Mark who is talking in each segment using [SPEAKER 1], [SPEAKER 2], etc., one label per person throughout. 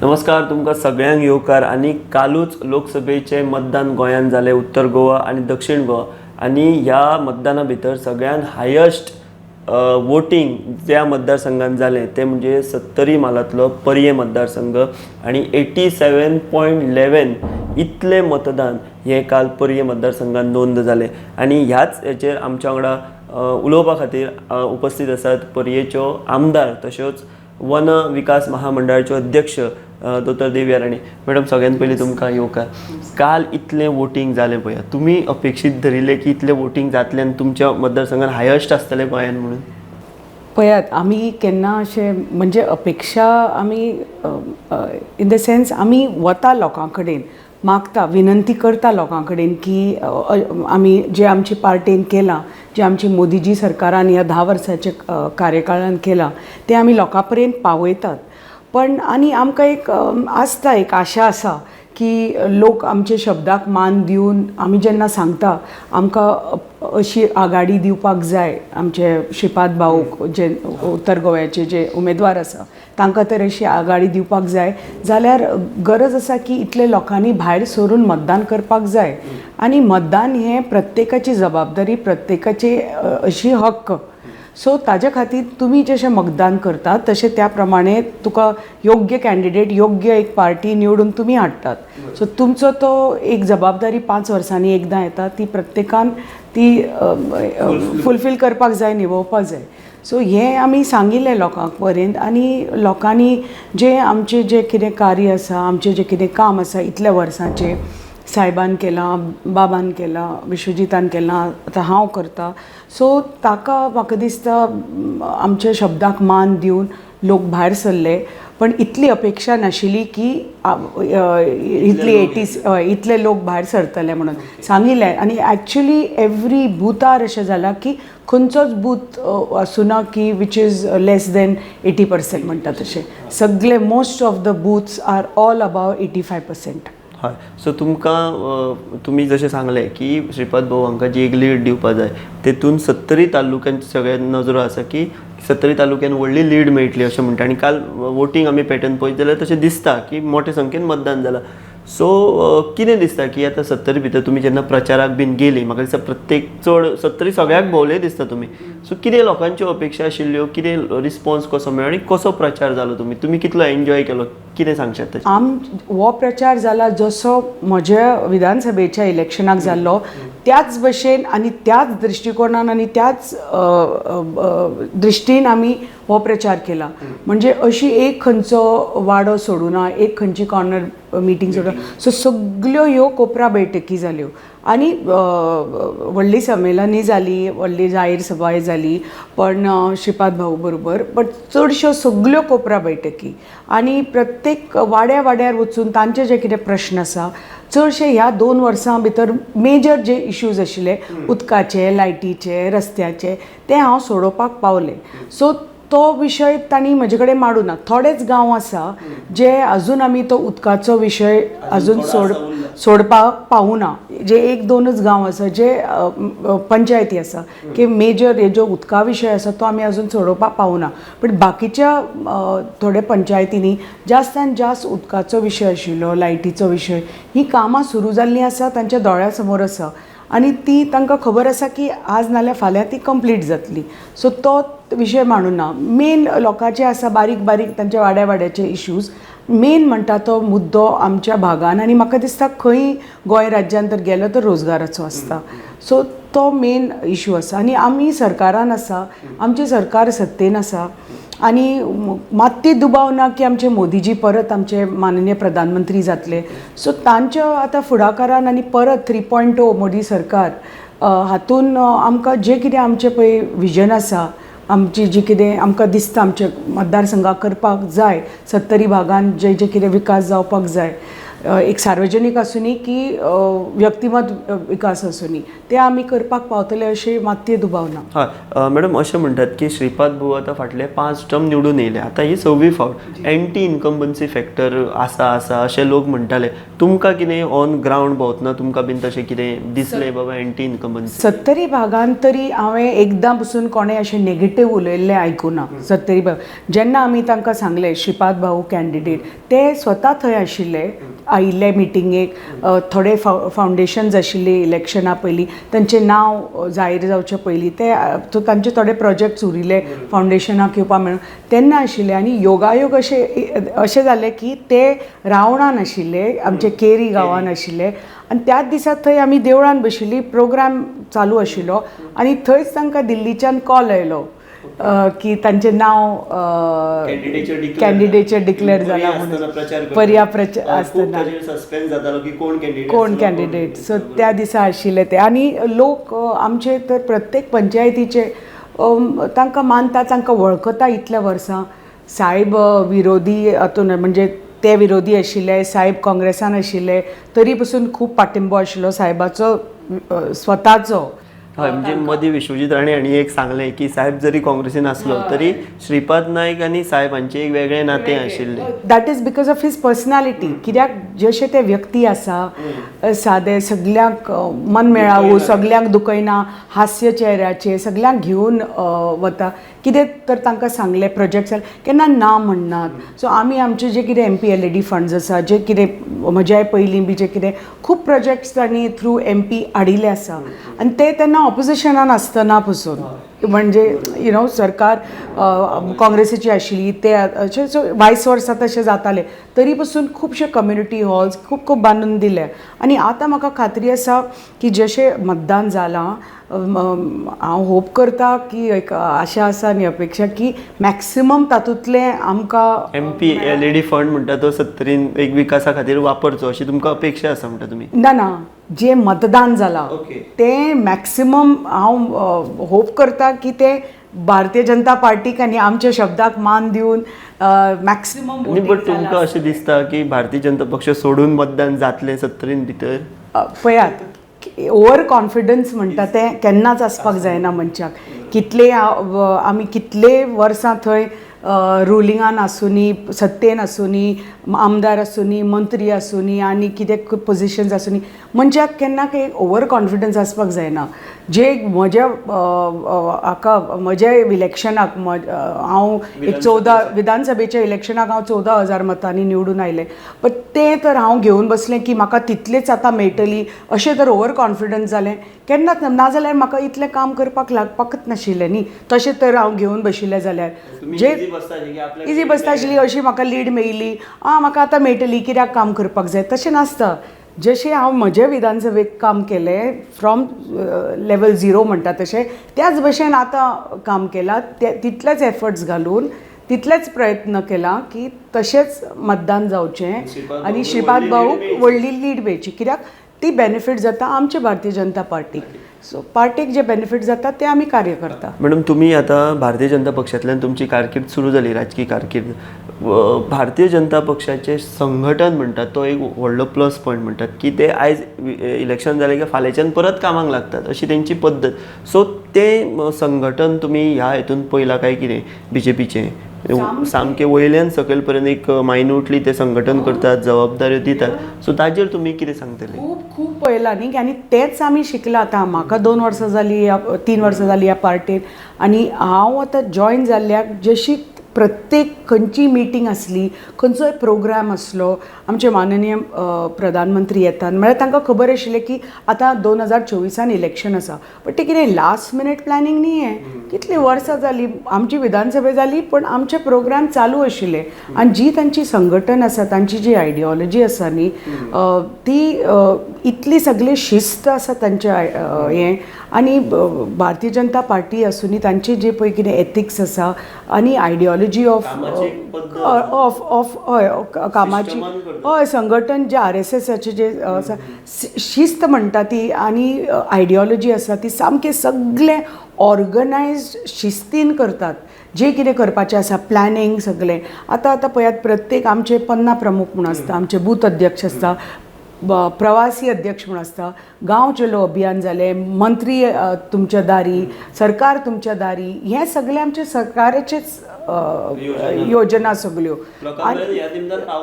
[SPEAKER 1] नमस्कार तुमकां सगळ्यांक येवकार। आणि कालूच लोकसभेचे मतदान गोंयांत जाले, उत्तर गोवा आणि दक्षिण गोवा। आणि ह्या मतदाना भितर सगळ्यात हायस्ट वोटिंग ज्या मतदारसंघात जालें ते म्हणजे 70 मालांतलो पर्ये मतदारसंघ। आणि 87.11 इतले मतदान हे काल पर्ये मतदारसंघात नोंद जाले। आणि ह्याच हेचेर आमच्या वांगडा उलोवपा खातीर उपस्थित आसात पर्येच्यो आमदार तश्योच वन विकास महामंडळाच्यो अध्यक्ष दोतोर देवया राणी मॅडम। सगळ्यात पयलीं तुमकां येवकार। काल इतलें वोटिंग जालें पळय, तुमी अपेक्षीत धरिल्लें की इतलें वोटिंग जातलें आनी तुमच्या मतदारसंघात हायस्ट आसतलें गोंयांत म्हणून?
[SPEAKER 2] पळयात, आमी केन्ना अशें म्हणजे अपेक्षा आमी इन द सेन्स आमी वता लोकां कडेन, मागता, विनंती करता लोकां कडेन की आमी जे आमची पार्टेन केलां, जे आमची मोदीजी सरकारान ह्या 10 वर्साचे कार्यकाळान केलां तें आमी लोकां पर्यंत पावयतात। पण आनी आमकां एक आसता, एक आशा आसा की लोक आमचे शब्दाक मान दिवन आमी जेन्ना सांगता आमकां अशी आघाडी दिवपाक जाय आमचे श्रीपाद भाऊक, जे उत्तर गोव्याचे जे उमेदवार आसा तांकां तर अशी आघाडी दिवपाक जाय, जाल्यार गरज आसा की इतले लोकांनी भायर सरून मतदान करपाक जाय। आणि मतदान हें प्रत्येकाची जबाबदारी, प्रत्येकाची अशी हक्क। सो ताजे खातीर तुमी जशें मतदान करतात तशें त्या प्रमाणे तुका योग्य कॅन्डिडेट, योग्य एक पार्टी निवडून तुमी हाडटात। सो तुमचो तो एक जबाबदारी 5 वर्सांनी एकदां येता, ती प्रत्येकान ती फुलफील करपाक जाय, निभोवपाक जाय। सो हें आमी सांगिल्लें लोकांक पर्यंत। आनी लोकांनी जे आमचे जे कितें कार्य आसा, आमचें जें कितें काम आसा इतल्या वर्सांचें, सायबान केलां, बाबान केलां, विश्वजितान केलां, आतां हांव करतां। सो ताका म्हाका दिसता आमच्या शब्दाक मान दिवन लोक भायर सरले। पण इतली अपेक्षा नाशिल्ली की इतले लोक भायर सरतले म्हणून सांगिल्लें। आनी एक्चुली एवरी बुथार अशें जालां की खंयचोच बूथ आसुना की वीच इज लेस देन 80% म्हणटा तशें। सगळे most of the booths are all above 85%।
[SPEAKER 1] हय, सो तुमी जशें सांगलें की श्रीपाद भाऊ हांकां जी एक लीड दिवपाक जाय, तेतून 70 तालुक्यांची सगळ्यात नजरो आसा की 70 तालुक्यान व्हडली लीड मेळटली अशें म्हणटा। आनी काल वोटींग आमी पॅटर्न पळयत जाल्यार तशें दिसता की मोठ्या संख्येन मतदान जालां। सो कितें दिसता की आतां 70 भितर तुमी जेन्ना प्रचाराक बीन गेली, म्हाका दिसता प्रत्येक चड 70 सगळ्याक भोंवले दिसता तुमी। सो कितें लोकांच्यो अपेक्षा आशिल्ल्यो, कितें रिस्पॉन्स कसो मेळ्ळो आनी कसो प्रचार जालो, तुमी कितलो एन्जॉय केलो, कितें सांगशात?
[SPEAKER 2] हो प्रचार जाला जसो म्हज्या विधानसभेच्या इलेक्शनाक जाल्लो त्याच भशेन आनी त्याच दृश्टिकोनान आनी त्याच दृश्टीन आमी हो प्रचार केला। म्हणजे अशी एक खंयचो वाडो सोडूना, एक खंयची कॉर्नर मिटींग सोडूना। सो सगळ्यो ह्यो कोपरा बैठकी जाल्यो आनी व्हडली संमेलनी जाली, व्हडली जाहीर सभाय जाली पण श्रीपाद भाऊ बरोबर। बट चडश्यो सगळ्यो कोपरा बैठकी आनी प्रत्येक वाड्या वाड्यार वचून तांचे जे कितें प्रश्न आसा, चडशे ह्या 2 वर्सां भितर मेजर जे इश्यूज आशिल्ले उदकाचे, लायटीचे, रस्त्याचे, ते हांव सोडोवपाक पावलें। सो तो विशय तांणी म्हजे कडेन माडूं ना। थोडेच गांव आसा जे अजून आमी तो उदकाचो विशय अजून सोडपाक पावूना। जे 1-2च गांव आसा जे पंचायती आसा की मेजर हेजो उदका विशय आसा तो आमी अजून सोडोवपाक पावूना। पण बाकीच्या थोड्या पंचायतींनी जास्तान जास्त उदकाचो विशय आशिल्लो, लायटीचो विशय, ही कामां सुरू जाल्लीं आसा, तांच्या दोळ्या समोर आसा आनी ती तांकां खबर आसा की आज नाल्यार फाल्यां ती कंप्लीट जातली। सो तो विशय मांडूं ना। मेन लोकांचे आसा बारीक बारीक तांच्या वाड्या वाड्याचे इश्यूज। मेन म्हणटा तो मुद्दो आमच्या भागान आनी म्हाका दिसता खंय गोंय राज्यान तर गेलो तर रोजगाराचो आसता। सो तो मेन इश्यू आसा आनी आमी सरकारान आसा, आमचे सरकार सत्तेन आसा आनी मात्ती दुबाव ना की आमचे मोदीजी परत आमचे माननीय प्रधानमंत्री जातले। सो तांच्या आतां फुडाकारान आनी परत 3.0 मोदी सरकार हातून आमकां जे कितें आमचे पळय विजन आसा, आमची जी कितें आमकां दिसता आमच्या मतदारसंघाक करपाक जाय, 70 भागान जे जे कितें विकास जावपाक जाय, एक सार्वजनीक आसूनी की व्यक्तिमत विकास आसूनी ते आमी करपाक पावतले अशी मातये दुबावना.
[SPEAKER 1] हय मॅडम अशें म्हणटात की श्रीपाद भाऊ आतां फाटले 5 टर्म निवडून येयले, आतां ही 6वी फावट एंटी इनकम्बन्सी फॅक्टर आसा अशें लोक म्हणटाले. तुमकां कितें ऑन ग्रावंड भोंवतना तुमकां बीन तशें कितें दिसलें बाबा एंटी इनकम्बन्सी?
[SPEAKER 2] 70 भागांत तरी हांवें एकदां पसून कोणें अशें नेगेटीव उलयल्लें आयकुना. 70 भाग जेन्ना आमी तांकां सांगलें श्रीपाद भाऊ कॅन्डिडेट, ते स्वता थंय आशिल्ले, आयिल्ले मिटिंगेक. थोडे फावंडेशन्स आशिल्ले इलेक्शना पयलीं, तांचें नांव जाहीर जावचे पयलीं तांचे थोडे प्रोजेक्ट्स उरिल्ले फावंडेशनाक येवपा मेळून तेन्ना आशिल्ले. आनी योगायोग अशें जालें की ते रावणान आशिल्ले, आमचे केरी गांवान आशिल्ले. आनी त्याच दिसा थंय आमी देवळान बशिल्लीं, प्रोग्राम चालू आशिल्लो आनी थंयच तांकां दिल्लीच्यान कॉल आयलो की तांचें नांव कॅन्डिडेटचेर डिक्लेअर जालां म्हणून. पर्या प्रचार आसतना कोण कॅन्डिडेट. सो त्या दिसा आशिल्ले ते. आनी लोक आमचे तर प्रत्येक पंचायतीचे तांकां मानता, तांकां वळखता इतल्या वर्सां. साहेब विरोधी हातून म्हणजे ते विरोधी आशिल्ले, साहेब काँग्रेसान आशिल्ले, तरी पसून खूब पाठिंबो आशिल्लो साहेबाचो स्वताचो.
[SPEAKER 1] हय म्हणजे मदीं विश्वजीत राणे हांणी एक सांगलें की साहेब जरी काँग्रेसीन आसलो तरी श्रीपाद नायक आनी साहेबांचें एक वेगळें नातें आशिल्लें.
[SPEAKER 2] That is because of his personality. कित्याक जशे ते व्यक्ती आसा, सादे, सगल्यांक मनमेळावू, सगल्यांक दुखयना, हास्य चेहऱ्याचे, सगल्यांक घेवन वता. कितें तर तांकां सांगलें प्रोजेक्ट्स केन्ना ना म्हणनात. सो आमी आमचे जे कितें MPLAD फंड्स आसा, जे कितें म्हज्या पयलीं बी जे कितें खूब प्रोजेक्ट्स तांणी थ्रू MP हाडिल्ले आसा. आनी ते तेन्ना ऑपोजिशनान आसतना पसून, म्हणजे सरकार काँग्रेसीची आशिल्ली ते अशें. सो वायस वर्सा तशें जातालें. तरी पसून खुबशे कम्युनिटी हॉल्स खूब बांदून दिले. आनी आतां म्हाका खात्री आसा की जशें मतदान जालां, हांव होप करता की एक आशा आसा आनी अपेक्षा की मॅक्सिमम तातूंतले आमकां
[SPEAKER 1] MPLAD फंड म्हणटा तो 70 एक विकासा खातीर वापरचो अशी तुमकां अपेक्षा आसा म्हणटा तुमी?
[SPEAKER 2] ना, जे मतदान जालां ते मॅक्सिमम हांव होप करता की ते भारतीय जनता पार्टीक आनी आमच्या शब्दाक मान दिवन मॅक्सिमम.
[SPEAKER 1] बट तुमकां अशें दिसता की भारतीय जनता पक्ष सोडून मतदान जातलें 70 भितर?
[SPEAKER 2] पळयात, ओवर कॉन्फिडन्स म्हणटा तें केन्नाच आसपाक जायना मनशाक. कितले आमी कितले वर्सां थंय रुलिंगान आसुनी, सत्तेन आसुनी, आमदार आसुनी, मंत्री आसुनी आनी कितें पोजिशन्स आसुनी, मनशाक केन्ना एक ओवर कॉन्फिडन्स आसपाक जायना. जे म्हज्या इलेक्शनाक हांव एक 14 विधानसभेच्या इलेक्शनाक हांव 14,000 मतांनी निवडून आयलें. बट तें तर हांव घेवन बसलें की म्हाका तितलेच आतां मेळटली अशें तर ओवर कॉन्फिडन्स जालें केन्नाच नाजाल्यार म्हाका इतलें काम करपाक लागपाकच नाशिल्लें न्ही. तशें तर हांव घेवन बशिल्लें जाल्यार जे इजी बसता आशिल्ली अशी म्हाका लीड मेळिल्ली, म्हाका आतां मेळटली कित्याक काम करपाक जाय, तशें नासता. जशें हांव म्हजे विधानसभेक काम केलें फ्रॉम लेवल 0 म्हणटा तशें, त्याच भशेन आतां काम केलां. तितलेच एफर्ट्स घालून तितलेच प्रयत्न केला की तशेंच मतदान जावचें आनी श्रीपाद भाऊक व्हडली लीड मेळची. कित्याक ती बेनिफीट जाता आमच्या भारतीय जनता पार्टीक. सो पार्टीक जे बेनिफीट जाता ते आमी कार्य करता.
[SPEAKER 1] मॅडम तुम्ही आतां भारतीय जनता पक्षांतल्यान तुमची कारकीर्द सुरू जाली, राजकीय कारकीर्द. भारतीय जनता पक्षाचें संघटन म्हणटात तो एक व्हडलो प्लस पॉयंट म्हणटात की ते आयज इलेक्शन जालें की फाल्यांच्यान परत कामाक लागतात अशी तेंची पद्दत. सो ते संघटन तुमी ह्या हेतून पयलां काय कितें BJPचें? सामकें वयल्यान सकयल पर्यंत एक मायन्यूटली ते संघटन करतात, जबाबदाऱ्यो दितात. सो ताजेर तुमी कितें सांगतले?
[SPEAKER 2] खूब पळयलां न्ही. आनी तेंच आमी शिकला. आतां म्हाका 2 वर्सां जालीं, 3 वर्सां जालीं ह्या पार्टीन. आनी हांव आतां जॉयन जाल्ल्याक जशी प्रत्येक खंयची मिटींग आसली, खंयचोय प्रोग्राम आसलो, आमचे माननीय प्रधानमंत्री येतात म्हळ्यार तांकां खबर आशिल्लें की आतां 2024 इलेक्शन आसा. बट ते कितें लास्ट मिनीट प्लॅनिंग न्ही हें. कितलीं वर्सां जालीं आमची विधानसभा जाली पण आमचे प्रोग्राम चालू आशिल्ले. आनी जी तांची संघटन आसा, तांची जी आयडियोलॉजी आसा न्ही, ती इतली सगळी शिस्त आसा तांचें हें. आनी भारतीय जनता पार्टी आसूनी तांचे जे पळय कितें एथिक्स आसा आनी आयडियोलॉजी आयडियोलॉजी ऑफ
[SPEAKER 1] कामाची पद्धत.
[SPEAKER 2] ऑफ ऑफ हय कामाची
[SPEAKER 1] शिस्तमान करता.
[SPEAKER 2] हय संघटन जे RSSचे जे आसा शिस्त म्हणटा ती आनी आयडियोलॉजी आसा ती सामकें सगळें ऑर्गनायज्ड शिस्तीन करतात. जे कितें करपाचें आसा प्लॅनिंग सगळें आतां पळयात प्रत्येक आमचे 50 प्रमुख म्हूण आसता, आमचे बूथ अध्यक्ष आसता, प्रवासी अध्यक्ष म्हणून आसता, गांव चलो अभियान जालें, मंत्री तुमच्या दारी, सरकार तुमच्या दारी, हें सगळें आमचे सरकाराचेच योजना सगळ्यो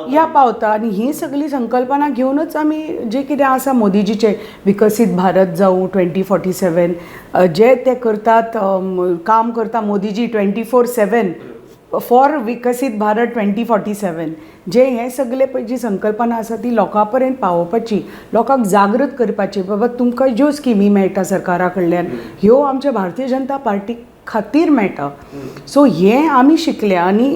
[SPEAKER 2] ह्या पावता आनी ही सगळी संकल्पना घेवनूच आमी जे कितें आसा मोदीजीचे विकसीत भारत जावं 2047 जे ते करतात, काम करता मोदीजी 24/7 फॉर विकसीत भारत 2047 जे हे सगळे पळय जी संकल्पना आसा ती लोकां पर्यंत पावोवपाची, लोकांक जागृत करपाची. बाबा तुमकां ज्यो स्किमी मेळटा सरकारा कडल्यान ह्यो आमच्या भारतीय जनता पार्टी खातीर मेळटा. सो हें आमी शिकले आनी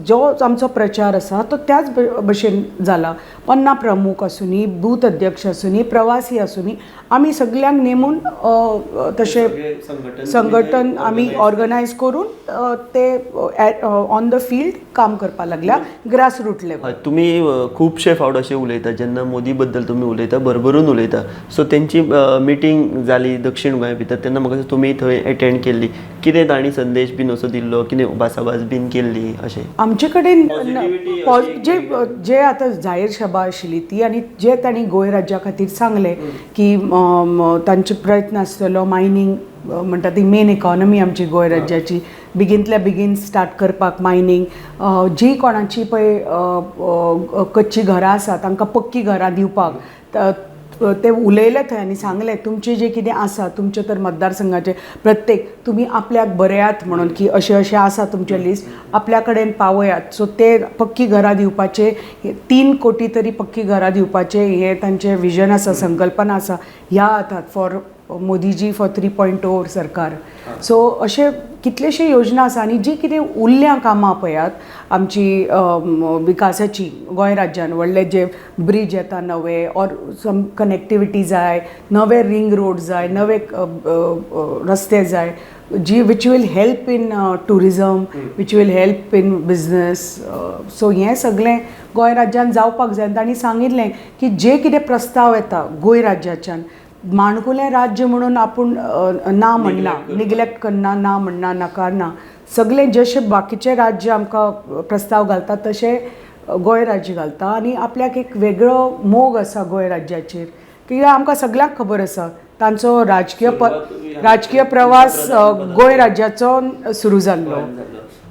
[SPEAKER 2] जो आमचो प्रचार आसा तो त्याच भशेन जाला. 50 प्रमुख आसूनी, बूथ अध्यक्ष आसूनी, प्रवासी आसूनी, आमी सगळ्यांक नेमून तशें संघटन आमी ऑर्गनायज करून ते ऑन द फील्ड काम करपाक लागल्या ग्रासरूट लेवल.
[SPEAKER 1] तुम्ही खुबशे फावट अशें उलयता जेन्ना मोदी बद्दल तुमी उलयता भरभरून उलयता. सो तेंची मिटींग जाली दक्षिण गोंया भितर तेन्ना म्हाका तुमी थंय एटेंड केल्ली. कितें तांणी संदेश बीन असो दिल्लो, कितें भासाभास बीन केल्ली अशें?
[SPEAKER 2] आमचे कडेन जे आतां जाहीर सभा आशिल्ली ती आनी जे तांणी गोंय राज्या खातीर सांगलें की तांचे प्रयत्न आसतलो मायनींग म्हणटा ती मेन इकॉनॉमी आमची गोंय राज्याची बेगिनतल्या बेगीन स्टार्ट करपाक मायनींग, जी कोणाची पळय कच्ची घरां आसा तांकां पक्की घरां दिवपाक ते उलयले थंय आनी सांगलें तुमचें जें कितें आसा तुमचे तर मतदारसंघाचे प्रत्येक तुमी आपल्याक बरयात म्हणून की अशें अशें आसा तुमचें लिस्ट आपल्या कडेन पावयात. सो ते पक्की घरां दिवपाचे 3 कोटी तरी पक्की घरां दिवपाचे हे तांचें विजन आसा, संकल्पना आसा. ह्या आतां फॉर मोदीजी फॉर 3.0 सरकार. सो अशे कितलेशे योजना आसा आनी जी कितें उरल्या कामां पळयात आमची विकासाची गोंय राज्यान व्हडले जे ब्रिज येता नवे ऑर सम कनेक्टिविटी जाय, नवे रिंग रोड जाय, नवे रस्ते जाय जी which will help in tourism, which will help in business. So हें सगळें गोंय राज्यान जावपाक जाय. तांणी सांगिल्लें की जे कितें प्रस्ताव येता गोंय राज्याच्यान माणकुलें राज्य म्हणून आपूण ना म्हणना, निग्लेक्ट करना, ना म्हणना, नाकारना. सगळे जशे बाकीचे राज्य आमकां प्रस्ताव घालतात तशे गोंय राज्य घालता आनी आपल्याक एक वेगळो मोग आसा गोंय राज्याचेर. कित्याक आमकां सगळ्यांक खबर आसा तांचो राजकीय प्रवास गोंय राज्याचो सुरू जाल्लो.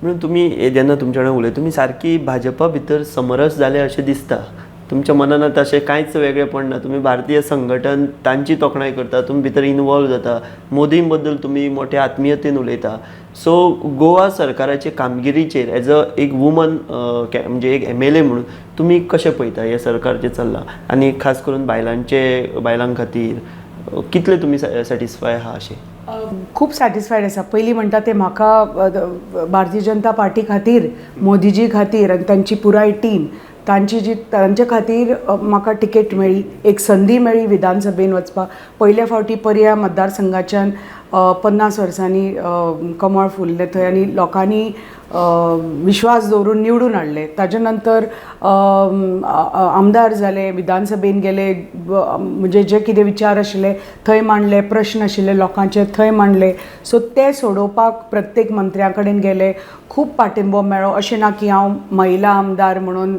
[SPEAKER 1] म्हणून तुमी जेन्ना तुमचे कडेन उलयता तुमी सारकी भाजपा भितर समरस जाले अशें दिसता. तुमच्या मनान तशें कांयच वेगळेपण ना. तुमी भारतीय संघटन तांची तोखणाय करता, तुमी भितर इनवॉल्व जाता, मोदी बद्दल तुमी मोठ्या आत्मीयतेन उलयता. सो गोवा सरकाराचे कामगिरीचेर एज एक वुमन म्हणजे एक MLA म्हणून तुमी कशें पळयता हें सरकार जें चल्लां आनी खास करून बायलां खातीर कितले तुमी सॅटिस्फाय आहा अशें?
[SPEAKER 2] खूब सॅटिस्फायड आसा. पयलीं म्हणटा ते म्हाका भारतीय जनता पार्टी खातीर, मोदीजी खातीर आनी तांची पुराय टीम तांचे खातीर म्हाका टिकेट मेळ्ळी, एक संदी मेळ्ळी विधानसभेन वचपाक. पयल्या फावटी पर्या मतदारसंघाच्यान 50 वर्सांनी कमळ फुल्लें थंय आनी लोकांनी विश्वास दवरून निवडून हाडले. ताजे नंतर आमदार जाले, विधानसभेन गेले, म्हणजे जे कितें विचार आशिल्ले थंय मांडले, प्रश्न आशिल्ले लोकांचे थंय मांडले. सो ते सोडोवपाक प्रत्येक मंत्र्या कडेन गेले, खूब पाठिंबो मेळ्ळो. अशें ना की हांव महिला आमदार म्हणून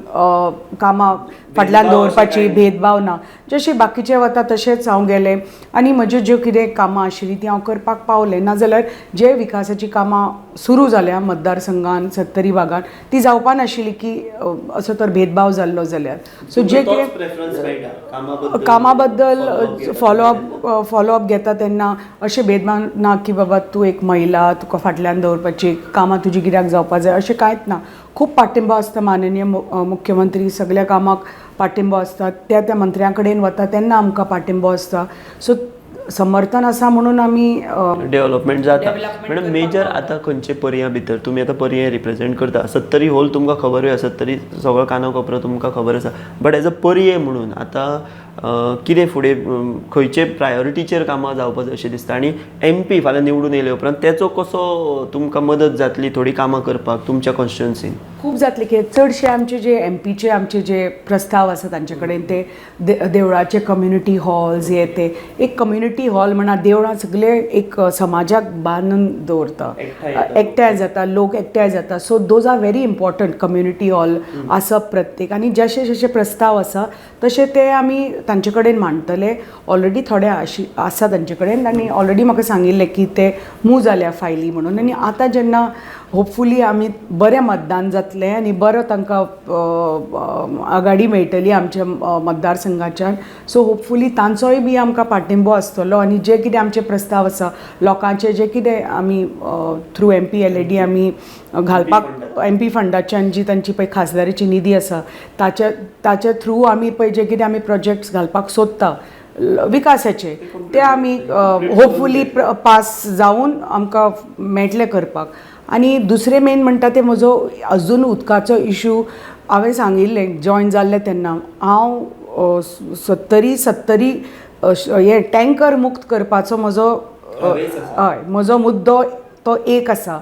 [SPEAKER 2] कामां फाटल्यान दवरपाची भेदभाव ना. जशे बाकीचे वता तशेंच हांव गेलें आनी म्हज्यो ज्यो कितें कामां आशिल्लीं ती हांव करपाक पावलें. नाजाल्यार जे विकासाची कामां सुरू जाल्या मतदारसंघान 70 भागान ती जावपा नाशिल्ली की असो तर भेदभाव जाल्लो जाल्यार. सो जे कितें कामा बद्दल फॉलोअप घेता तेन्ना अशें भेदभाव ना की बाबा तूं एक महिला तुका फाटल्यान दवरपाची कामां तुजी कित्याक जावपा जाय अशें कांयच ना. खूब पाठिंबो आसता. माननीय मुख्यमंत्री सगळ्या कामाक पाठिंबो आसता. त्या मंत्र्यां कडेन वता तेन्ना आमकां पाठिंबो आसता. सो समर्थन आसा म्हणून आमी
[SPEAKER 1] डेव्हलपमेंट जाता मॅडम मेजर आतां खंयचे पर्याय भितर तुमी आतां पर्याय रिप्रेझेंट करता 70 होल तुमकां खबरूय आसा 70 सगळो कानो कोपरो तुमकां खबर आसा बट एज अ पर्याय म्हणून आतां कितें फुडें खंयचे प्रायोरिटीचेर कामां जावपाक अशें दिसता आनी MP फाल्यां निवडून येयले उपरांत तेचो कसो तुमकां मदत जातली थोडी कामां करपाक तुमच्या कॉन्स्टिट्युएन्सीन
[SPEAKER 2] खूब जातले की चडशे आमचे जे MPचे आमचे जे प्रस्ताव आसा तांचे कडेन ते देवळाचे कम्युनिटी हॉल्स हे ते एक कम्युनिटी हॉल म्हणा देवळां सगळे एक समाजाक बांदून दवरता एकठांय जाता लोक एकठांय जाता so those are very important community hall आसप प्रत्येक आनी जशे जशे प्रस्ताव आसा तशे ते आमी तांचे कडेन मांडटले ऑलरेडी थोडे आसा तांचे कडेन आनी ऑलरेडी म्हाका सांगिल्लें की ते मूव जाल्या फायली म्हणून आनी आतां जेन्ना होपफुली आमी बरें मतदान जातलें आनी बरो तांकां आघाडी मेळटली आमच्या मतदारसंघाच्यान सो होपफुली तांचोय बी आमकां पाठिंबो आसतलो आनी जे कितें आमचे प्रस्ताव आसा लोकांचे जे कितें आमी थ्रू MP LAD आमी घालपाक MP फंडाच्यान जी तांची पळय खासदारीची निधी आसा ताच्या थ्रू आमी पळय जे कितें आमी प्रोजेक्ट्स घालपाक सोदता विकासाचे ते आमी होपफुली पास जावन आमकां मेळटले करपाक आनी दुसरें मेन म्हणटा ते म्हजो अजून उदकाचो इशू हांवें सांगिल्लें जॉयन जाल्लें तेन्ना हांव 70 हे टँकर मुक्त करपाचो म्हजो हय म्हजो मुद्दो तो एक आसा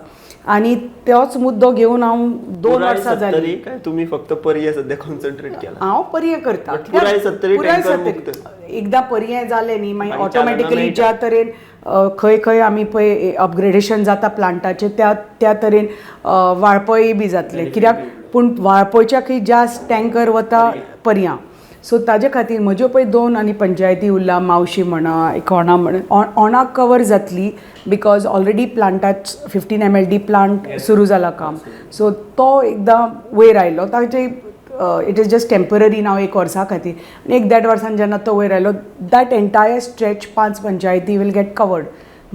[SPEAKER 2] आनी तोच मुद्दो घेवन हांव 2 वर्सां जालीं
[SPEAKER 1] काय तुम्ही फक्त पर्याय सध्या कॉन्सन्ट्रेट केला
[SPEAKER 2] हांव पर्याय करता
[SPEAKER 1] पुराय 70
[SPEAKER 2] एकदां पर्याय जाले न्ही मागीर ऑटोमॅटिकली ज्या तरेन खंय खंय आमी पळय अपग्रेडेशन जाता प्लांटाचें त्या तरेन वाळपय बी जातलें कित्याक पूण वाळपयच्या खंय जास्त टँकर वता पर्यां सो ताजे खातीर म्हज्यो पळय 2 आनी पंचायती उरला मावशी म्हणा कोणा म्हणा ओणाक कवर जातली बिकॉज ऑलरेडी प्लांटाच 15 MLD प्लांट सुरू जाला काम सो तो एकदां वयर आयलो ताचे इट इज जस्ट टेम्पररी नाव 1 वर्सा खातीर आनी 1-1.5 वर्सान जेन्ना तो वयर आयलो दॅट एंटायर स्ट्रेच 5 पंचायती वील गेट कवर्ड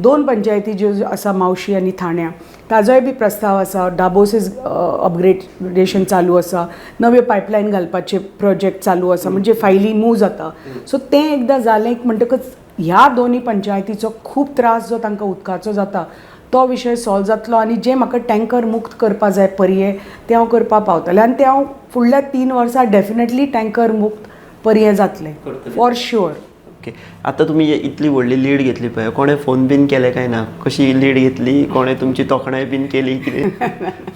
[SPEAKER 2] 2 पंचायती ज्यो आसा मावशी आनी थाण्या ताजोय बी प्रस्ताव आसा डाबोसीस अपग्रेडेशन चालू आसा नव्यो पायपलायन घालपाचे प्रोजेक्ट चालू आसा म्हणजे फायली मूव जाता सो तें एकदां जालें म्हणटकच ह्या दोनी पंचायतीचो खूब त्रास जो तांकां उदकाचो जाता तो विशय सॉल्व जातलो आनी जे म्हाका टँकर मुक्त करपा जाय पर्याय ते हांव करपा पावतलें आनी ते हांव फुडल्या 3 वर्सां डेफिनेटली टँकर मुक्त पर्याय जातले फॉर शुअर
[SPEAKER 1] ओके आता तुम्ही इतली व्हडली लीड घेतली पळय कोणे फोन बीन केले काय ना कशी लीड घेतली कोणे तुमची तोखणाय बीन केली कितें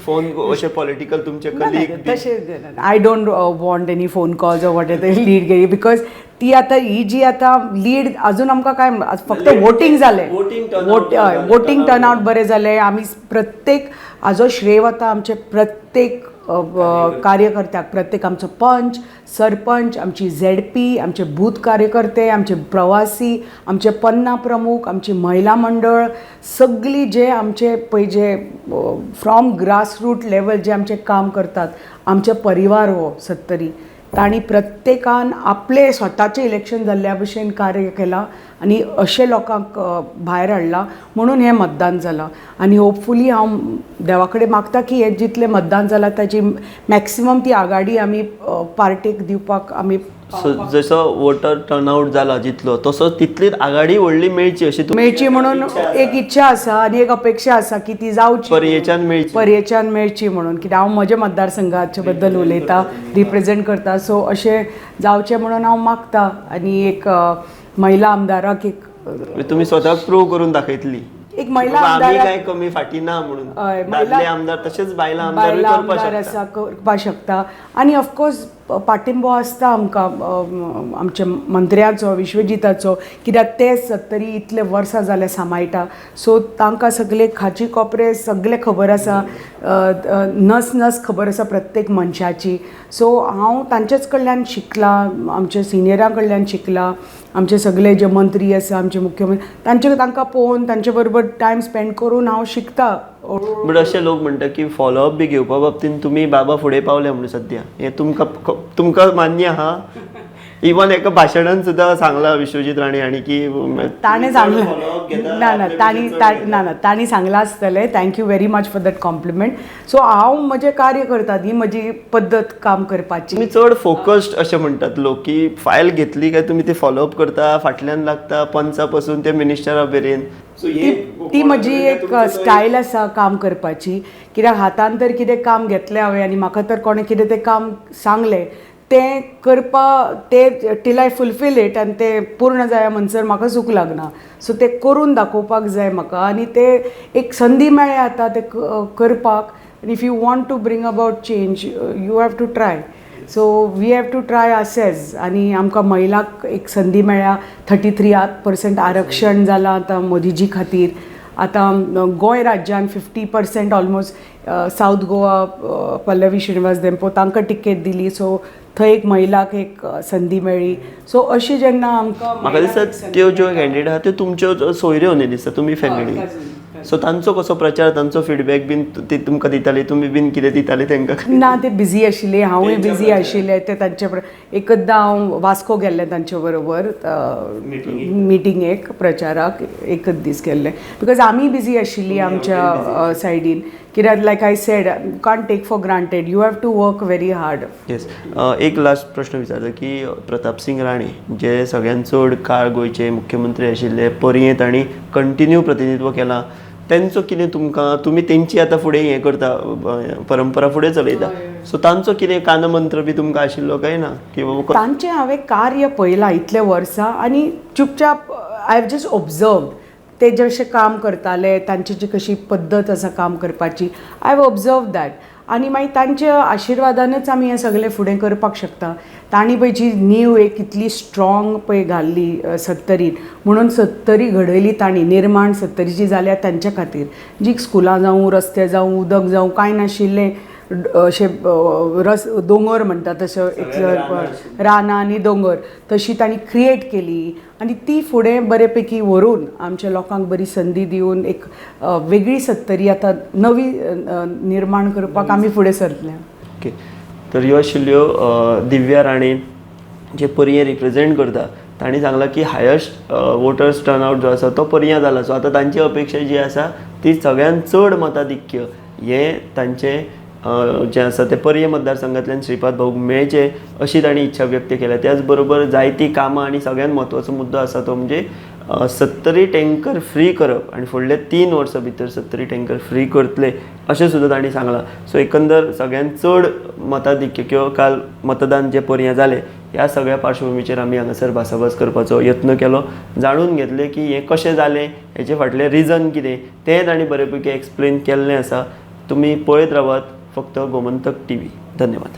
[SPEAKER 1] फोन अशे पॉलिटिकल तुमचे कलीग
[SPEAKER 2] तशें I don't want any phone calls or what ever lead घेतली बिकॉज ती आतां ही जी आतां लीड अजून आमकां काय फक्त वोटींग जालें वोटींग टर्नआउट बरें जालें आमी प्रत्येक हाजो श्रेय वता आमचे प्रत्येक कार्यकर्त्याक प्रत्येक आमचो पंच सरपंच आमची ZP आमचे बूथ कार्यकर्ते आमचे प्रवासी आमचे पन्ना प्रमुख आमची महिला मंडळ सगळी जे आमचे पळय जे फ्रॉम ग्रासरूट लेवल जे आमचे काम करतात आमचे परिवार हो 70 तांणी प्रत्येकान आपले स्वताचें इलेक्शन जाल्ल्या भशेन कार्य केलां आनी अशे लोकांक भायर हाडला म्हणून हें मतदान जालां आनी होपफुली हांव देवा कडेन मागता की हें जितलें मतदान जालां ताची मॅक्सिमम ती आघाडी आमी पार्टेक दिवपाक आमी
[SPEAKER 1] जसो वोटर टर्नआउट जाला जितलो तसो तितलीच आघाडी व्हडली मेळची अशी
[SPEAKER 2] मेळची म्हणून एक इच्छा आसा आनी एक अपेक्षा आसा की ती जावची पर्येच्यान मेळची म्हणून कित्याक हांव म्हज्या मतदारसंघाचे बद्दल उलयता रिप्रेझेंट करता सो अशें जावचें म्हणून हांव मागता आनी एक महिला आमदाराक एक
[SPEAKER 1] तुम्ही स्वताक प्रूव करून दाखयतली
[SPEAKER 2] एक महिला आमदार
[SPEAKER 1] काय कमी फाटी ना म्हणून दादले आमदार तसेच बायला आमदार
[SPEAKER 2] आसा करपा शकता आनी ऑफकोर्स पाठिंबो आसता आमकां आमच्या मंत्र्याचो विश्वजिताचो कित्याक ते 70 इतले वर्सां जाले सांबाळटा सो तांकां सगळे खाची कोपरे सगळे खबर आसा नस खबर आसा प्रत्येक मनशाची सो हांव तांचेच कडल्यान शिकलां आमच्या सिनियरां कडल्यान शिकलां आमचे सगळे जे मंत्री आसा आमचे मुख्यमंत्री तांकां पळोवन तांचे बरोबर टायम स्पेंड करून हांव शिकता
[SPEAKER 1] बट अशे लोक म्हणटा की फॉलोअप बी घेवपा बाबतींत तुमी बाबा फुडें पावले म्हणून सद्या हें तुमकां मान्य आहा इवन एका भाशणान सुद्धा सांगला विश्वजीत राणे आणि की
[SPEAKER 2] ताणें सांगलां ना तांणी सांगलां आसतलें thank you very much for that compliment. So हांव म्हजें कार्य करता ही म्हजी पद्दत काम करपाची.
[SPEAKER 1] तुम्ही चड फोकस्ड अशें म्हणटात लोक की फायल घेतली काय तुम्ही ती फॉलोअप करता, फाटल्यान लागता पंचा पासून ते मिनिस्टरा मेरेन.
[SPEAKER 2] ती म्हजी एक स्टायल आसा काम करपाची. कित्याक हातान तर कितें काम घेतलें हांवें आनी म्हाका तर कोणें कितें तें काम सांगलें तें करपा ते टील आय फुलफील इट आनी तें पूर्ण जाया म्हणसर म्हाका सूख लागना. सो तें करून दाखोवपाक जाय म्हाका आनी ते एक संदी मेळ्ळ्या आतां तें करपाक. आनी if you want to bring about change you have to try. So we have to try आसेज. आनी आमकां महिलाक एक संदी मेळ्ळ्या. 33% आरक्षण जालां आतां मोदीजी खातीर. आतां गोंय राज्यान 50% ऑलमोस्ट सावथ गोवा पल्लवी श्रीनिवास देंपो तांकां टिकेट दिली. सो थंय एक महिलाक एक संदी मेळ्ळी. सो अशी जेन्ना आमकां
[SPEAKER 1] म्हाका दिसता त्यो ज्यो कॅन्डिडेट आहा त्यो तुमच्यो सोयऱ्यो न्ही दिसता, तुमी फॅमिली. सो तांचो कसो प्रचार, तांचो फीडबॅक बीन ते तुमकां दिताले, तुमी बीन कितें दिताले तांकां?
[SPEAKER 2] ना ते बिजी आशिल्ले, हांवूय बिजी आशिल्लें. ते तांचे एकदां हांव वास्को गेल्लें तांचे बरोबर मिटिंगेक प्रचाराक एकच दीस गेल्लें. बिकॉज आमी बिजी आशिल्लीं आमच्या सायडीन. कित्याक like I said can't take for granted, you have to work very hard.
[SPEAKER 1] Yes. एक लास्ट प्रश्न विचारता की प्रताप सिंग राणे जे सगळ्यान चड काळ गोंयचे मुख्यमंत्री आशिल्ले, परये तांणी कंटिन्यू प्रतिनिधित्व केलां, तेंचो कितें तुमकां, तुमी तेंची आतां फुडें हें करता, परंपरा फुडें चलयता, सो तांचो कितें कानमंत्र बी तुमकां आशिल्लो काय ना? की बाबा
[SPEAKER 2] तांचें हांवें कार्य पळयलां इतल्या वर्सां आनी चुपचाप आय हॅव जस्ट ऑब्जर्वड ते जशें काम करताले, तांची जी कशी पद्दत आसा काम करपाची, आय हॅव ऑब्जर्व दॅट. आनी मागीर तांच्या आशिर्वादानच आमी हें सगळें फुडें करपाक शकता. तांणी पळय जी नीव एक इतली स्ट्रॉंग पळय घाल्ली 70रीन, म्हणून 70री घडयली तांणी, निर्माण 70रीची जाल्या तांच्या खातीर. जी स्कुलां जावं, रस्ते जावं, उदक जावं, कांय नाशिल्लें, अशें दोंगर म्हणटा तशें एक रानां आनी दोंगर तशी तांणी क्रिएट केली. आनी ती फुडें बरेपैकी व्हरून आमच्या लोकांक बरी संदी दिवन एक वेगळी 70री आतां नवी निर्माण करपाक आमी फुडें सरतले.
[SPEAKER 1] ओके. तर ह्यो आशिल्ल्यो दिव्या राणे जे परये रिप्रेझेंट करता. तांणी सांगलां की हायस्ट वोटर्स टर्नआउट जो आसा तो परयां जाला. सो आतां तांची अपेक्षा जी आसा ती सगळ्यान चड मताधिक्य हें तांचें जे आसा ते परये मतदारसंघांतल्यान श्रीपाद भाऊक मेळचे अशी तांणी इच्छा व्यक्त केल्या. त्याच बरोबर जायती कामां आनी सगळ्यान म्हत्वाचो मुद्दो आसा तो म्हणजे 70 टँकर फ्री करप आनी फुडले 3 वर्सां भितर 70 टँकर फ्री करतले अशें सुद्दां तांणी सांगलां. सो एकंदर सगळ्यान चड मताधिक्य किंवा काल मतदान जे परयां जालें ह्या सगळ्या पार्श्वभुमीचेर आमी हांगासर भासाभास करपाचो यत्न केलो. जाणून घेतलें की हें कशें जालें, हेचे फाटलें रिजन कितें तें तांणी बरेपैकी एक्सप्लेन केल्लें आसा. तुमी पळयत रावात फक्त गोमंतक TV. धन्यवाद.